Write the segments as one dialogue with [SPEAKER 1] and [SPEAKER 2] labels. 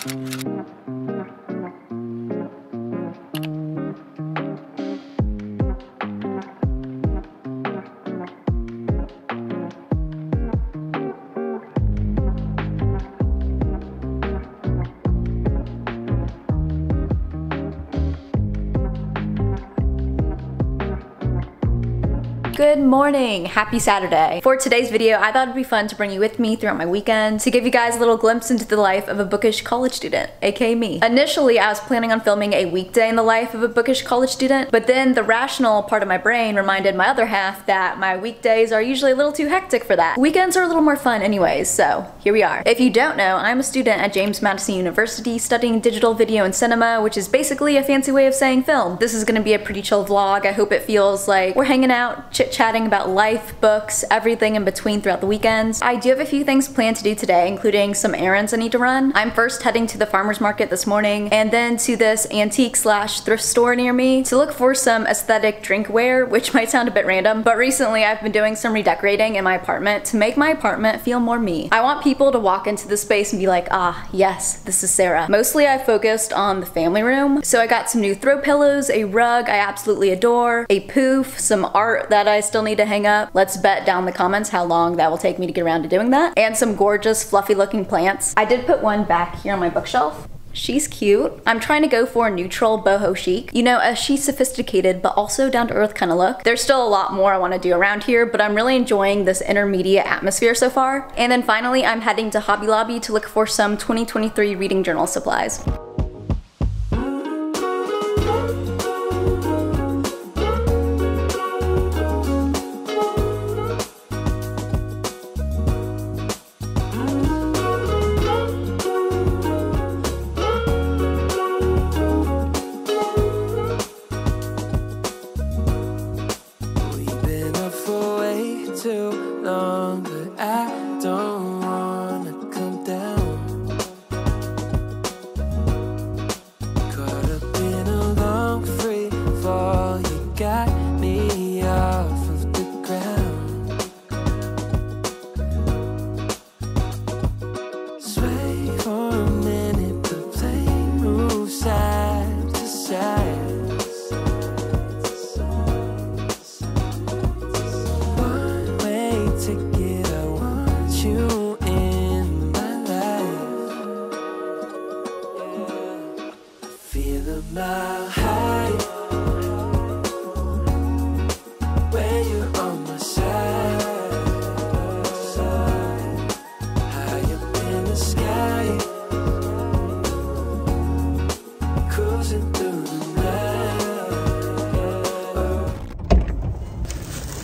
[SPEAKER 1] Good morning! Happy Saturday! For today's video, I thought it'd be fun to bring you with me throughout my weekend to give you guys a little glimpse into the life of a bookish college student, aka me. Initially, I was planning on filming a weekday in the life of a bookish college student, but then the rational part of my brain reminded my other half that my weekdays are usually a little too hectic for that. Weekends are a little more fun anyways, so here we are. If you don't know, I'm a student at James Madison University studying digital video and cinema, which is basically a fancy way of saying film. This is gonna be a pretty chill vlog. I hope it feels like we're hanging out, chit-chatting about life, books, everything in between throughout the weekends. I do have a few things planned to do today, including some errands I need to run. I'm first heading to the farmer's market this morning and then to this antique/thrift store near me to look for some aesthetic drinkware, which might sound a bit random, but recently I've been doing some redecorating in my apartment to make my apartment feel more me. I want people to walk into the space and be like, ah, yes, this is Sarah. Mostly I focused on the family room, so I got some new throw pillows, a rug I absolutely adore, a poof, some art that I still need to hang up. Let's bet down in the comments how long that will take me to get around to doing that. And some gorgeous fluffy looking plants. I did put one back here on my bookshelf. She's cute. I'm trying to go for a neutral boho chic. You know, a chic sophisticated but also down to earth kind of look. There's still a lot more I want to do around here, but I'm really enjoying this intermediate atmosphere so far. And then finally, I'm heading to Hobby Lobby to look for some 2023 reading journal supplies.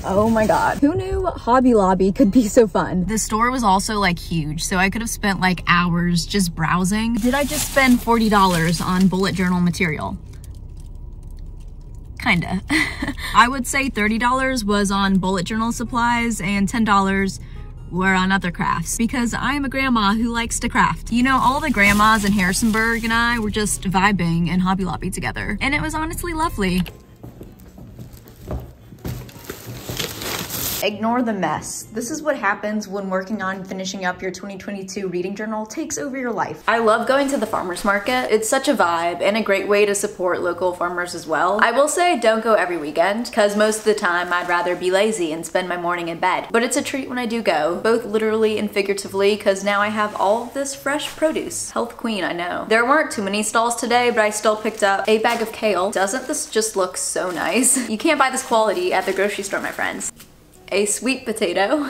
[SPEAKER 1] Oh my god, who knew Hobby Lobby could be so fun? The store was also like huge, so I could have spent like hours just browsing. Did I just spend $40 on bullet journal material? Kinda. I would say $30 was on bullet journal supplies and $10 were on other crafts, because I am a grandma who likes to craft. You know, all the grandmas in Harrisonburg and I were just vibing in Hobby Lobby together, and it was honestly lovely. Ignore the mess. This is what happens when working on finishing up your 2022 reading journal takes over your life. I love going to the farmer's market. It's such a vibe and a great way to support local farmers as well. I will say don't go every weekend, because most of the time I'd rather be lazy and spend my morning in bed. But it's a treat when I do go, both literally and figuratively, because now I have all of this fresh produce. Health queen, I know. There weren't too many stalls today, but I still picked up a bag of kale. Doesn't this just look so nice? You can't buy this quality at the grocery store, my friends. A sweet potato.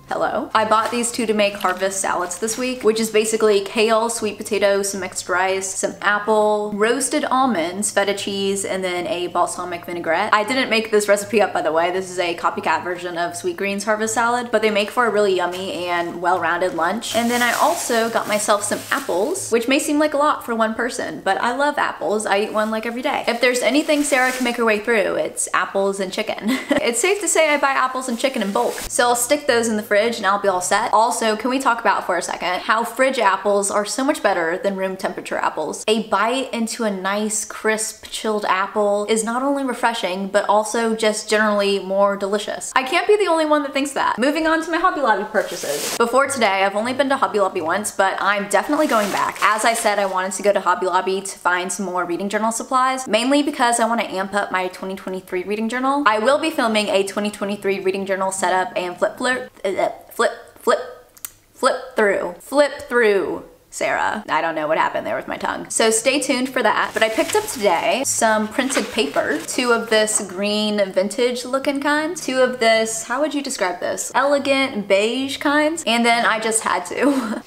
[SPEAKER 1] Hello. I bought these two to make harvest salads this week, which is basically kale, sweet potato, some mixed rice, some apple, roasted almonds, feta cheese, and then a balsamic vinaigrette. I didn't make this recipe up, by the way. This is a copycat version of Sweet Greens harvest salad, but they make for a really yummy and well-rounded lunch. And then I also got myself some apples, which may seem like a lot for one person, but I love apples. I eat one like every day. If there's anything Sarah can make her way through, it's apples and chicken. It's safe to say I buy apples and chicken in bulk, so I'll stick those in the fridge fridge and I'll be all set. Also, can we talk about for a second how fridge apples are so much better than room temperature apples? A bite into a nice, crisp, chilled apple is not only refreshing, but also just generally more delicious. I can't be the only one that thinks that. Moving on to my Hobby Lobby purchases. Before today, I've only been to Hobby Lobby once, but I'm definitely going back. As I said, I wanted to go to Hobby Lobby to find some more reading journal supplies, mainly because I want to amp up my 2023 reading journal. I will be filming a 2023 reading journal setup and flip through, Sarah. I don't know what happened there with my tongue. So stay tuned for that. But I picked up today some printed paper, 2 of this green vintage looking kind, 2 of this, how would you describe this? Elegant beige kinds. And then I just had to.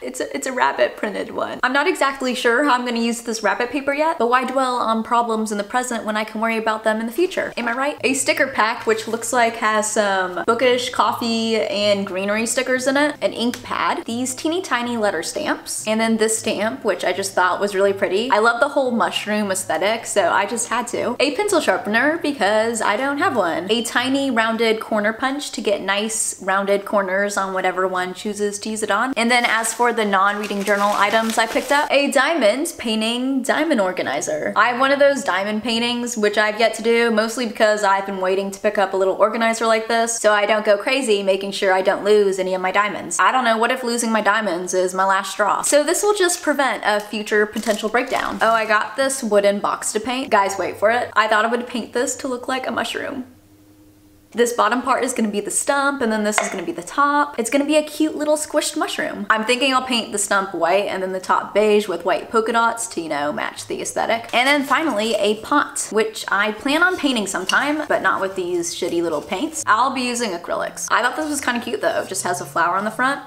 [SPEAKER 1] It's a rabbit printed one. I'm not exactly sure how I'm gonna use this rabbit paper yet, but why dwell on problems in the present when I can worry about them in the future? Am I right? A sticker pack, which looks like has some Bookish coffee and greenery stickers in it, an ink pad, these teeny tiny letter stamps, and then this stamp, which I just thought was really pretty. I love the whole mushroom aesthetic, so I just had to. A pencil sharpener, because I don't have one. A tiny rounded corner punch to get nice rounded corners on whatever one chooses to use it on. And then as for the non-reading journal items I picked up, a diamond painting diamond organizer. I have one of those diamond paintings, which I've yet to do, mostly because I've been waiting to pick up a little organizer like this so I don't go crazy making sure I don't lose any of my diamonds. I don't know, what if losing my diamonds is my last straw? So this will just prevent a future potential breakdown. Oh, I got this wooden box to paint. Guys, wait for it. I thought I would paint this to look like a mushroom. This bottom part is gonna be the stump, and then this is gonna be the top. It's gonna be a cute little squished mushroom. I'm thinking I'll paint the stump white and then the top beige with white polka dots to, you know, match the aesthetic. And then finally, a pot, which I plan on painting sometime, but not with these shitty little paints. I'll be using acrylics. I thought this was kind of cute though. It just has a flower on the front.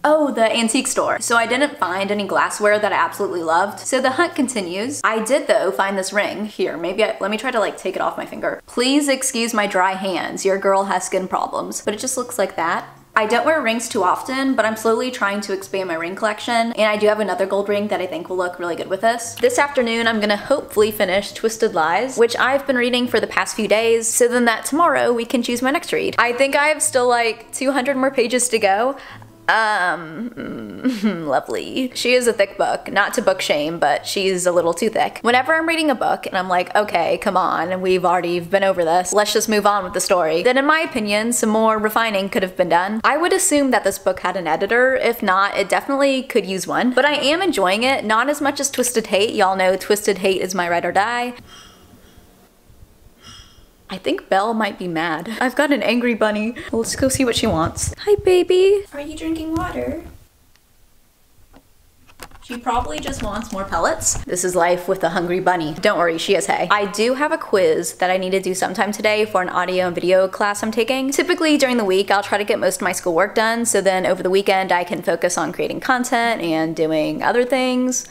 [SPEAKER 1] Oh, the antique store. So I didn't find any glassware that I absolutely loved. So the hunt continues. I did though find this ring. Here, let me try to like take it off my finger. Please excuse my dry hands. Your girl has skin problems. But it just looks like that. I don't wear rings too often, but I'm slowly trying to expand my ring collection, and I do have another gold ring that I think will look really good with this. This afternoon, I'm gonna hopefully finish Twisted Lies, which I've been reading for the past few days, so then that tomorrow we can choose my next read. I think I have still like 200 more pages to go. Lovely. She is a thick book, not to book shame, but she's a little too thick. Whenever I'm reading a book and I'm like, okay, come on, we've already been over this, let's just move on with the story, then in my opinion, some more refining could have been done. I would assume that this book had an editor. If not, it definitely could use one. But I am enjoying it, not as much as Twisted Hate. Y'all know Twisted Hate is my ride or die. I think Belle might be mad. I've got an angry bunny. Let's go see what she wants. Hi, baby. Are you drinking water? She probably just wants more pellets. This is life with a hungry bunny. Don't worry, she has hay. I do have a quiz that I need to do sometime today for an audio and video class I'm taking. Typically during the week, I'll try to get most of my schoolwork done, so then over the weekend I can focus on creating content and doing other things,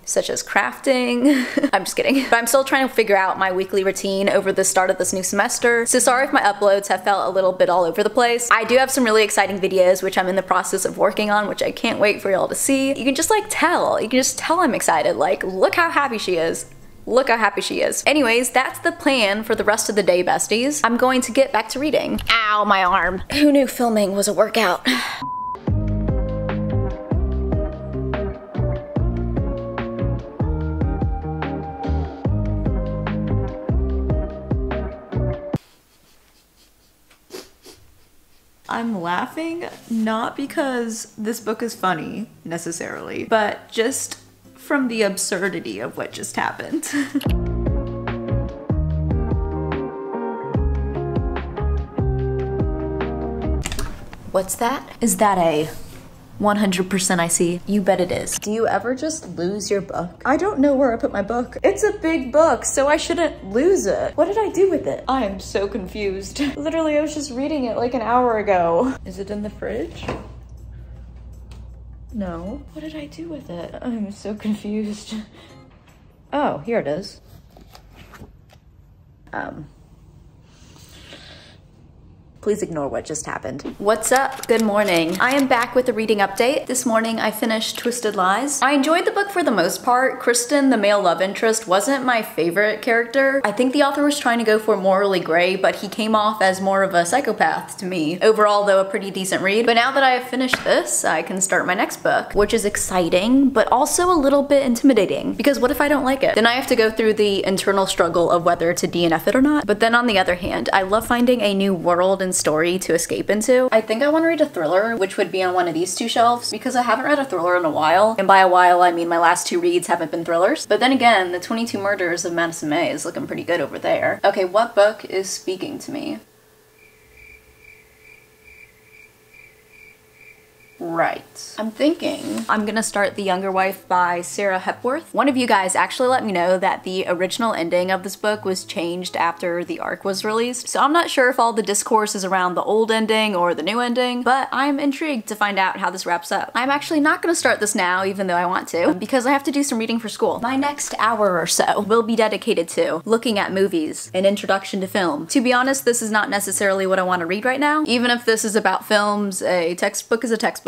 [SPEAKER 1] such as crafting. I'm just kidding. But I'm still trying to figure out my weekly routine over the start of this new semester. So sorry if my uploads have felt a little bit all over the place. I do have some really exciting videos which I'm in the process of working on, which I can't wait for y'all to see. You can just like tell. You can just tell I'm excited. Like, look how happy she is. Look how happy she is. Anyways, that's the plan for the rest of the day, besties. I'm going to get back to reading. Ow, my arm. Who knew filming was a workout? I'm laughing not because this book is funny, necessarily, but just from the absurdity of what just happened. What's that? Is that a 100% I see? You bet it is. Do you ever just lose your book? I don't know where I put my book. It's a big book, so I shouldn't lose it. What did I do with it? I am so confused. Literally, I was just reading it like an hour ago. Is it in the fridge? No. What did I do with it? I'm so confused. Oh, here it is. Please ignore what just happened. What's up? Good morning. I am back with a reading update. This morning I finished Twisted Lies. I enjoyed the book for the most part. Kristen, the male love interest, wasn't my favorite character. I think the author was trying to go for morally gray, but he came off as more of a psychopath to me. Overall, though, a pretty decent read. But now that I have finished this, I can start my next book, which is exciting, but also a little bit intimidating. Because what if I don't like it? Then I have to go through the internal struggle of whether to DNF it or not. But then on the other hand, I love finding a new world and story to escape into. I think I want to read a thriller, which would be on one of these two shelves, because I haven't read a thriller in a while. And by a while, I mean my last two reads haven't been thrillers. But then again, the 22 Murders of Madison May is looking pretty good over there. Okay, what book is speaking to me? Right. I'm thinking I'm gonna start The Younger Wife by Sara Hepworth. One of you guys actually let me know that the original ending of this book was changed after the arc was released, so I'm not sure if all the discourse is around the old ending or the new ending, but I'm intrigued to find out how this wraps up. I'm actually not gonna start this now, even though I want to, because I have to do some reading for school. My next hour or so will be dedicated to looking at movies, an introduction to film. To be honest, this is not necessarily what I want to read right now. Even if this is about films, a textbook is a textbook.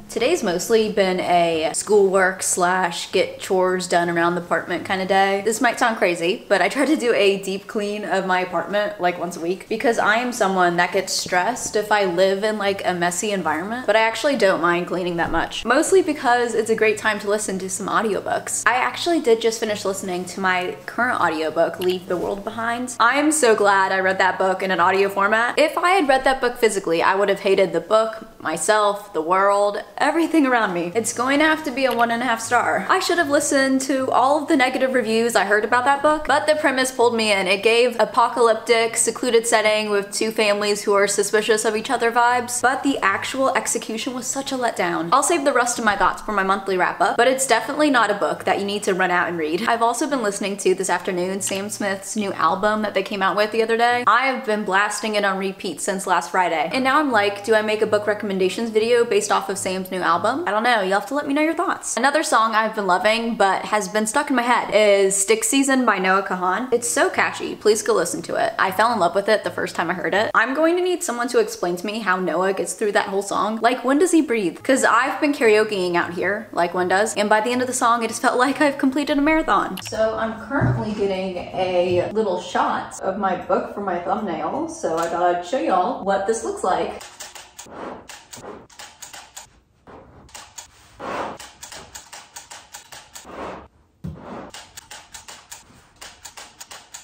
[SPEAKER 1] Today's mostly been a schoolwork slash get chores done around the apartment kind of day. This might sound crazy, but I try to do a deep clean of my apartment like once a week because I am someone that gets stressed if I live in like a messy environment, but I actually don't mind cleaning that much. Mostly because it's a great time to listen to some audiobooks. I actually did just finish listening to my current audiobook, Leave the World Behind. I am so glad I read that book in an audio format. If I had read that book physically, I would have hated the book, myself, the world, everything around me. It's going to have to be a 1.5 star. I should have listened to all of the negative reviews I heard about that book, but the premise pulled me in. It gave apocalyptic, secluded setting with two families who are suspicious of each other vibes, but the actual execution was such a letdown. I'll save the rest of my thoughts for my monthly wrap up, but it's definitely not a book that you need to run out and read. I've also been listening to this afternoon Sam Smith's new album that they came out with the other day. I have been blasting it on repeat since last Friday, and now I'm like, do I make a book recommendations video based off of Sam's new album? I don't know, you'll have to let me know your thoughts. Another song I've been loving but has been stuck in my head is Stick Season by Noah Kahan. It's so catchy, please go listen to it. I fell in love with it the first time I heard it. I'm going to need someone to explain to me how Noah gets through that whole song. Like, when does he breathe? Because I've been karaokeing out here like one does, and by the end of the song it just felt like I've completed a marathon. So I'm currently getting a little shot of my book for my thumbnail, so I thought I'd show y'all what this looks like.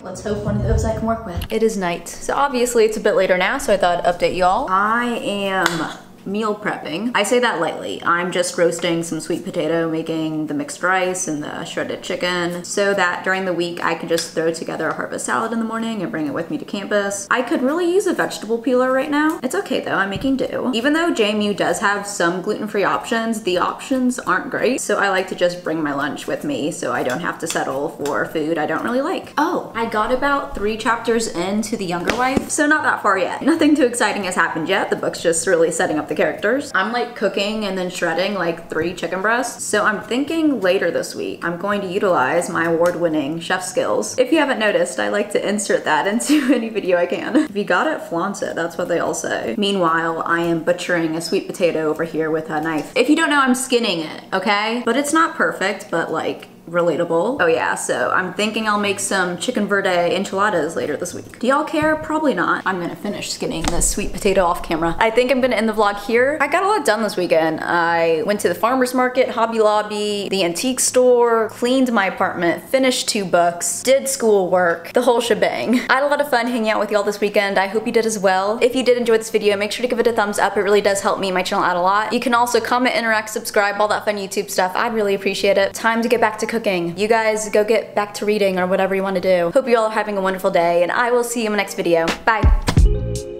[SPEAKER 1] Let's hope one of those I can work with. It is night. So obviously it's a bit later now, so I thought I'd update y'all. I am meal prepping. I say that lightly. I'm just roasting some sweet potato, making the mixed rice and the shredded chicken so that during the week I can just throw together a harvest salad in the morning and bring it with me to campus. I could really use a vegetable peeler right now. It's okay though, I'm making do. Even though JMU does have some gluten-free options, the options aren't great, so I like to just bring my lunch with me so I don't have to settle for food I don't really like. Oh, I got about 3 chapters into The Younger Wife, so not that far yet. Nothing too exciting has happened yet. The book's just really setting up the characters. I'm like cooking and then shredding like 3 chicken breasts. So I'm thinking later this week, I'm going to utilize my award-winning chef skills. If you haven't noticed, I like to insert that into any video I can. If you got it, flaunt it. That's what they all say. Meanwhile, I am butchering a sweet potato over here with a knife. If you don't know, I'm skinning it, okay? But it's not perfect, but like, relatable. Oh yeah, so I'm thinking I'll make some chicken verde enchiladas later this week. Do y'all care? Probably not. I'm gonna finish skinning this sweet potato off camera. I think I'm gonna end the vlog here. I got a lot done this weekend. I went to the farmer's market, Hobby Lobby, the antique store, cleaned my apartment, finished 2 books, did schoolwork, the whole shebang. I had a lot of fun hanging out with y'all this weekend. I hope you did as well. If you did enjoy this video, make sure to give it a thumbs up. It really does help me and my channel out a lot. You can also comment, interact, subscribe, all that fun YouTube stuff. I'd really appreciate it. Time to get back to cooking. You guys go get back to reading or whatever you want to do. Hope you all are having a wonderful day, and I will see you in my next video. Bye.